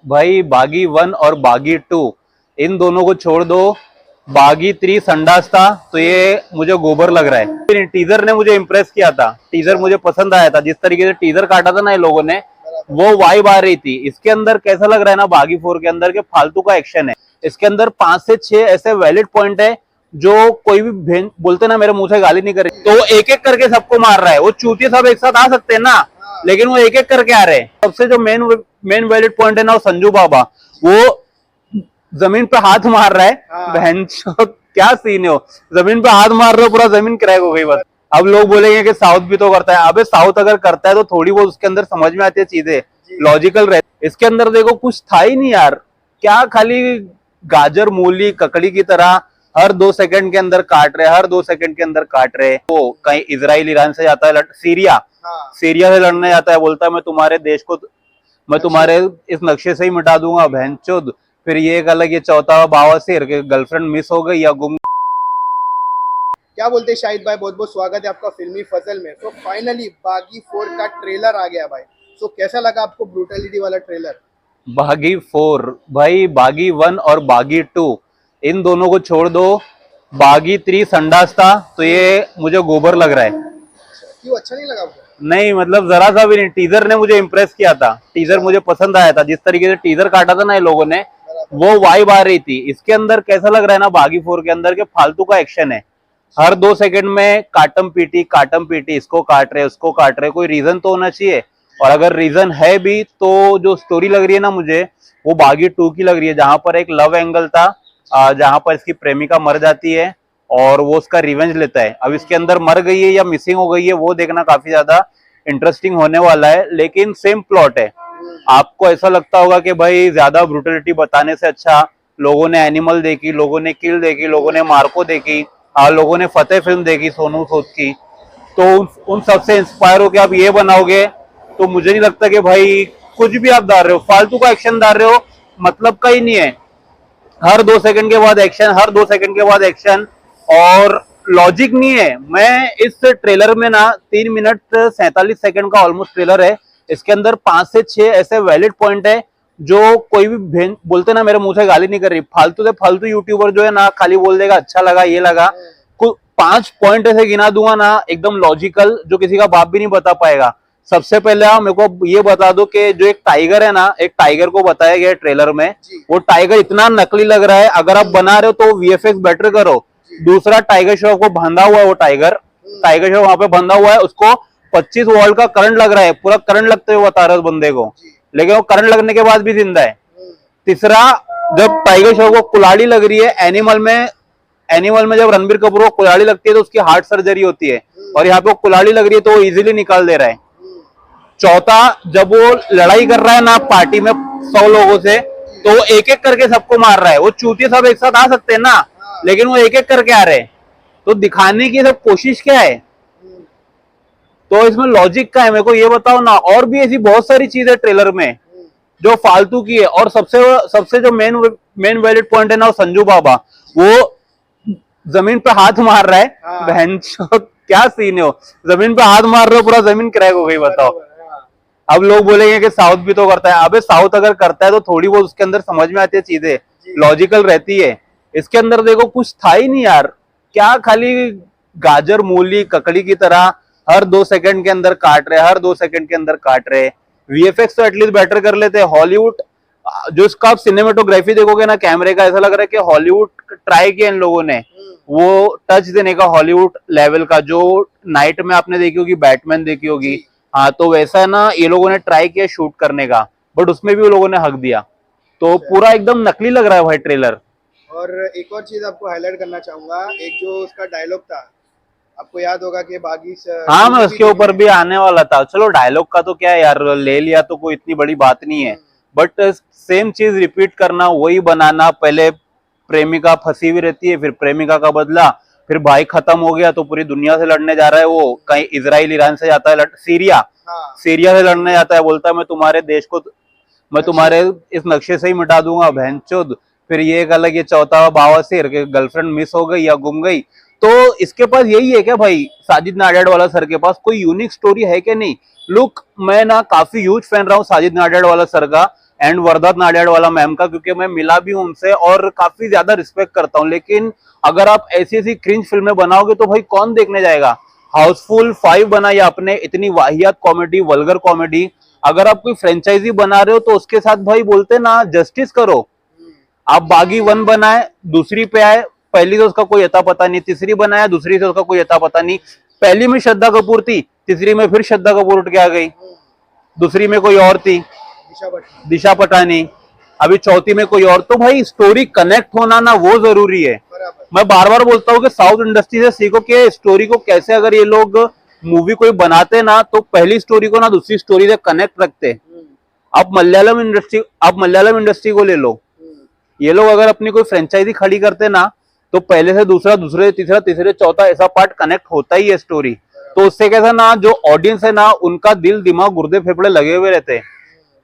भाई बागी 1 और बागी 2 इन दोनों को छोड़ दो। बागी 3 संडास था तो ये मुझे गोबर लग रहा है। टीजर ने मुझे इम्प्रेस किया था, टीजर मुझे पसंद आया था, जिस तरीके से टीजर काटा था ना ये लोगों ने, वो वाइब आ रही थी। इसके अंदर कैसा लग रहा है ना बागी 4 के अंदर के फालतू का एक्शन है। इसके अंदर 5 से 6 ऐसे वैलिड पॉइंट है जो कोई भी बोलते ना मेरे मुंह से गाली नहीं करे तो वो एक एक करके सबको मार रहा है। वो चूतिए सब एक साथ आ सकते हैं ना, लेकिन वो एक एक करके आ रहे हैं। सबसे जो मेन वैलिड पॉइंट है ना वो संजू बाबा, वो जमीन पे हाथ मार रहा है। बहन क्या सीन है, वो जमीन पे हाथ मार रहे हो, पूरा जमीन क्रैक हो गई बस। अब लोग बोलेंगे कि साउथ भी तो करता है। अबे साउथ अगर करता है तो थोड़ी बहुत उसके अंदर समझ में आती है चीजें, लॉजिकल रहती। इसके अंदर देखो कुछ था ही नहीं यार, क्या खाली गाजर मूली ककड़ी की तरह हर 2 सेकंड के अंदर काट रहे, हर 2 सेकंड के अंदर काट रहे। वो कहीं इजराइल ईरान से जाता है, सीरिया से लड़ने जाता है, बोलता है मैं तुम्हारे देश को, मैं तुम्हारे इस नक्शे से ही मिटा दूंगा बहनचोद। फिर ये एक अलग, ये चौथा बावासिर के गर्लफ्रेंड मिस हो गई या गुम। क्या बोलते हैं शाहिद भाई, बहुत बहुत स्वागत है आपका फिल्मी फजल में। तो फाइनली बागी 4 का ट्रेलर आ गया भाई। तो कैसा लगा आपको ब्रूटलिटी वाला ट्रेलर? बागी 4 भाई, बागी 1 और बागी 2 इन दोनों को छोड़ दो। बागी 3 संडास था तो ये मुझे गोबर लग रहा है। क्यों, अच्छा नहीं लगा आपको? नहीं मतलब जरा सा भी नहीं। टीजर ने मुझे इम्प्रेस किया था, टीजर मुझे पसंद आया था, जिस तरीके से टीजर काटा था ना ये लोगों ने, वो वाइब आ रही थी। इसके अंदर कैसा लग रहा है ना बागी 4 के अंदर के फालतू का एक्शन है। हर 2 सेकंड में काटम पीटी, इसको काट रहे उसको काट रहे। कोई रीजन तो होना चाहिए, और अगर रीजन है भी तो जो स्टोरी लग रही है ना मुझे, वो बागी 2 की लग रही है, जहां पर एक लव एंगल था, जहां पर इसकी प्रेमिका मर जाती है और वो उसका रिवेंज लेता है। अब इसके अंदर मर गई है या मिसिंग हो गई है वो देखना काफी ज्यादा इंटरेस्टिंग होने वाला है। लेकिन सेम प्लॉट है। आपको ऐसा लगता होगा कि भाई ज्यादा ब्रूटलिटी बताने से अच्छा लोगों ने एनिमल देखी, लोगों ने किल देखी, लोगों ने मार्को देखी, लोगों ने फतेह फिल्म देखी सोनू सूद की, तो उन सबसे इंस्पायर होकर आप ये बनाओगे तो मुझे नहीं लगता कि भाई कुछ भी आप डाल रहे हो, फालतू का एक्शन डाल रहे हो, मतलब का ही नहीं है। हर 2 सेकंड के बाद एक्शन, हर 2 सेकंड के बाद एक्शन, और लॉजिक नहीं है। मैं इस ट्रेलर में ना 3 मिनट 47 सेकंड का ऑलमोस्ट ट्रेलर है। इसके अंदर 5 से 6 ऐसे वैलिड पॉइंट है जो कोई भी बोलते ना मेरे मुंह से गाली नहीं कर रही। फालतू से फालतू यूट्यूबर जो है ना खाली बोल देगा अच्छा लगा ये लगा। कुछ 5 पॉइंट ऐसे गिना दूंगा ना एकदम लॉजिकल, जो किसी का बाप भी नहीं बता पाएगा। सबसे पहले आप मेरे को ये बता दो कि जो एक टाइगर है ना, एक टाइगर को बताया गया है ट्रेलर में, वो टाइगर इतना नकली लग रहा है। अगर आप बना रहे हो तो वीएफएक्स बेटर करो। दूसरा, टाइगर श्रॉफ को बंधा हुआ है, वो टाइगर श्रॉफ वहां पे बंधा हुआ है, उसको 25 वोल्ट का करंट लग रहा है, पूरा करंट लगते हुए बता रहे उस बंदे को, लेकिन वो करंट लगने के बाद भी जिंदा है। तीसरा, जब टाइगर श्रॉफ को कुल्हाड़ी लग रही है एनिमल में जब रणबीर कपूर को कुल्हाड़ी लगती है तो उसकी हार्ट सर्जरी होती है, और यहाँ पे कुल्हाड़ी लग रही है तो वो इजीली निकाल दे रहा है। चौथा, जब वो लड़ाई कर रहा है ना पार्टी में 100 लोगों से, तो वो एक एक करके सबको मार रहा है। वो चूतिए सब एक साथ आ सकते हैं ना, लेकिन वो एक एक करके आ रहे हैं। तो दिखाने की सब कोशिश क्या है, तो इसमें लॉजिक का है, मेरे को ये बताओ ना। और भी ऐसी बहुत सारी चीजें ट्रेलर में जो फालतू की है। और सबसे जो मेन वैलिड पॉइंट है ना वो संजू बाबा, वो जमीन पे हाथ मार रहा है। बहन क्या सीन है, वो जमीन पे हाथ मार रहे हो, पूरा जमीन क्रैक हो गई बताओ। अब लोग बोलेंगे कि साउथ भी तो करता है। अबे साउथ अगर करता है तो थोड़ी बहुत उसके अंदर समझ में आती है चीजें, लॉजिकल रहती है। इसके अंदर देखो कुछ था ही नहीं यार, क्या खाली गाजर मूली ककड़ी की तरह हर 2 सेकंड के अंदर काट रहे, हर 2 सेकंड के अंदर काट रहे। वीएफएक्स तो एटलीस्ट बेटर कर लेते। हॉलीवुड जो इसका आप सिनेमेटोग्राफी देखोगे ना कैमरे का, ऐसा लग रहा है कि हॉलीवुड ट्राई किया इन लोगों ने वो टच देने का, हॉलीवुड लेवल का। जो नाइट में आपने देखी होगी, बैटमैन देखी होगी, हाँ तो वैसा है ना, ये लोगों ने ट्राई किया शूट करने का, बट उसमें भी वो लोगों ने हक दिया। तो पूरा एकदम नकली लग रहा है भाई ट्रेलर। और एक और चीज आपको हाईलाइट करना चाहूंगा, एक जो उसका डायलॉग था, आपको याद होगा कि बागी हाँ मैं उसके ऊपर भी आने वाला था। चलो डायलॉग का तो क्या है यार, ले लिया तो कोई इतनी बड़ी बात नहीं है, बट सेम चीज रिपीट करना, वही बनाना। पहले प्रेमिका फंसी हुई रहती है, फिर प्रेमिका का बदला, फिर भाई खत्म हो गया तो पूरी दुनिया से लड़ने जा रहा है। वो कहीं इजराइल ईरान से जाता है, सीरिया से लड़ने जाता है, बोलता है मैं तुम्हारे देश को, मैं तुम्हारे इस नक्शे से ही मिटा दूंगा बहनचोद। फिर ये एक अलग, ये चौथा बावासिर के गर्लफ्रेंड मिस हो गई या गुम गई। तो इसके पास यही है क्या भाई, साजिद नाडियाड वाला सर के पास कोई यूनिक स्टोरी है क्या? नहीं। लुक, मैं ना काफी ह्यूज फैन रहा हूँ साजिद नाडियाड वाला सर का। एंड वर्धा नाडियाड वाला मैम का, क्योंकि मैं मिला भी हूं उनसे और काफी ज्यादा रिस्पेक्ट करता हूं। लेकिन अगर आप ऐसी ऐसी क्रिंज फिल्में बनाओगे तो भाई कौन देखने जाएगा। हाउसफुल 5 बनाई आपने, इतनी वाहियात कॉमेडी, वल्गर कॉमेडी। अगर आप कोई फ्रेंचाइजी बना रहे हो तो उसके साथ भाई बोलते ना जस्टिस करो। आप बागी 1 बनाए, दूसरी पे आए, पहली तो उसका कोई अता पता नहीं, तीसरी बनाया, दूसरी से उसका कोई अता पता नहीं। पहली में श्रद्धा कपूर थी, तीसरी में फिर श्रद्धा कपूर उठ के आ गई, दूसरी में कोई और थी, दिशा पटानी, अभी चौथी में कोई और। तो भाई स्टोरी कनेक्ट होना ना वो जरूरी है। मैं बार बार बोलता हूँ कि साउथ इंडस्ट्री से सीखो कि स्टोरी को कैसे, अगर ये लोग मूवी कोई बनाते ना तो पहली स्टोरी को ना दूसरी स्टोरी से कनेक्ट रखते। आप मलयालम इंडस्ट्री को ले लो, ये लोग अगर अपनी कोई फ्रेंचाइजी खड़ी करते ना तो पहले से दूसरा, दूसरे से तीसरा, तीसरे से चौथा ऐसा पार्ट कनेक्ट होता ही है स्टोरी। तो उससे कैसा ना जो ऑडियंस है ना उनका दिल दिमाग गुर्दे फेफड़े लगे हुए रहते हैं।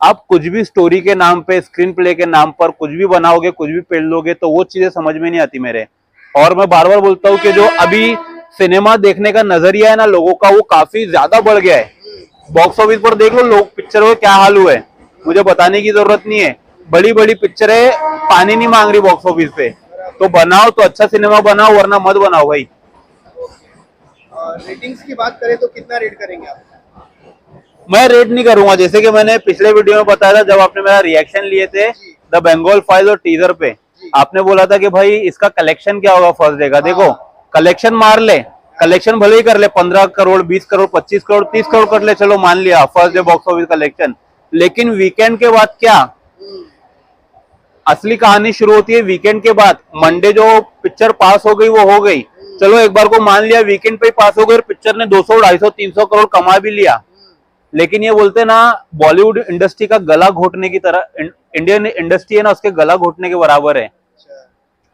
आप कुछ भी स्टोरी के नाम पे, स्क्रीन प्ले के नाम पर कुछ भी बनाओगे, कुछ भी पेल लोगे तो वो चीजें समझ में नहीं आती मेरे। और मैं बार बार बोलता हूँ कि जो अभी सिनेमा देखने का नजरिया है ना लोगों का, वो काफी ज्यादा बढ़ गया है। बॉक्स ऑफिस पर देख लो लोग पिक्चरों का क्या हाल हुआ है, मुझे बताने की जरूरत नहीं है। बड़ी बड़ी पिक्चरें पानी नहीं मांग रही बॉक्स ऑफिस पे। तो बनाओ तो अच्छा सिनेमा बनाओ, वरना मत बनाओ भाई। रेटिंग्स की बात करें तो कितना रेट करेंगे आप? मैं रेट नहीं करूंगा, जैसे कि मैंने पिछले वीडियो में बताया था जब आपने मेरा रिएक्शन लिए थे द बंगाल फाइल और टीजर पे। आपने बोला था कि भाई इसका कलेक्शन क्या होगा फर्स्ट डे का। देखो कलेक्शन मार ले, कलेक्शन भले ही कर ले 15 करोड़, 20 करोड़, 25 करोड़, 30 करोड़ कर ले, चलो मान लिया first day box office collection. लेकिन वीकेंड के बाद क्या, असली कहानी शुरू होती है वीकेंड के बाद। मंडे जो पिक्चर पास हो गई वो हो गई, चलो एक बार को मान लिया वीकेंड पे ही पास हो गई और पिक्चर ने 200, 250, 300 करोड़ कमा भी लिया। लेकिन ये बोलते ना बॉलीवुड इंडस्ट्री का गला घोटने की तरह इंडियन इंडस्ट्री है ना उसके गला घोटने के बराबर है।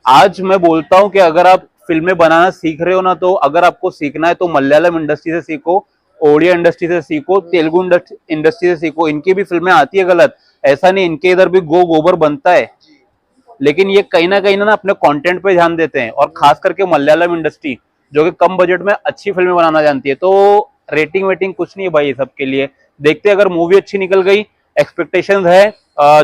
आज मैं बोलता हूं कि अगर आप फिल्में बनाना सीख रहे हो ना, तो अगर आपको सीखना है तो मलयालम इंडस्ट्री से सीखो, ओडिया इंडस्ट्री से सीखो, तेलुगु इंडस्ट्री से सीखो। इनकी भी फिल्में आती है गलत, ऐसा नहीं, इनके इधर भी गोबर बनता है। लेकिन ये कहीं ना अपने कंटेंट पे ध्यान देते हैं, और खास करके मलयालम इंडस्ट्री जो कि कम बजट में अच्छी फिल्में बनाना जानती है। तो रेटिंग वेटिंग कुछ नहीं है भाई सबके लिए। देखते अगर मूवी अच्छी निकल गई, एक्सपेक्टेशंस है।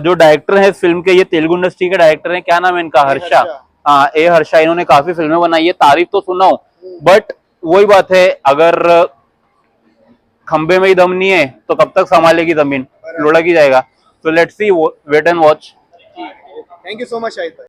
जो डायरेक्टर है फिल्म के, ये तेलुगु इंडस्ट्री के डायरेक्टर हैं, क्या नाम है इनका, हर्षा। हाँ, ए हर्षा। इन्होंने काफी फिल्में बनाई है, तारीफ तो सुना हूं, बट वही बात है, अगर खंबे में ही दम नहीं है तो कब तक संभालेगी जमीन, लुढ़क ही जाएगा। तो let's see, wait and watch. Thank you so much Shahid भाई।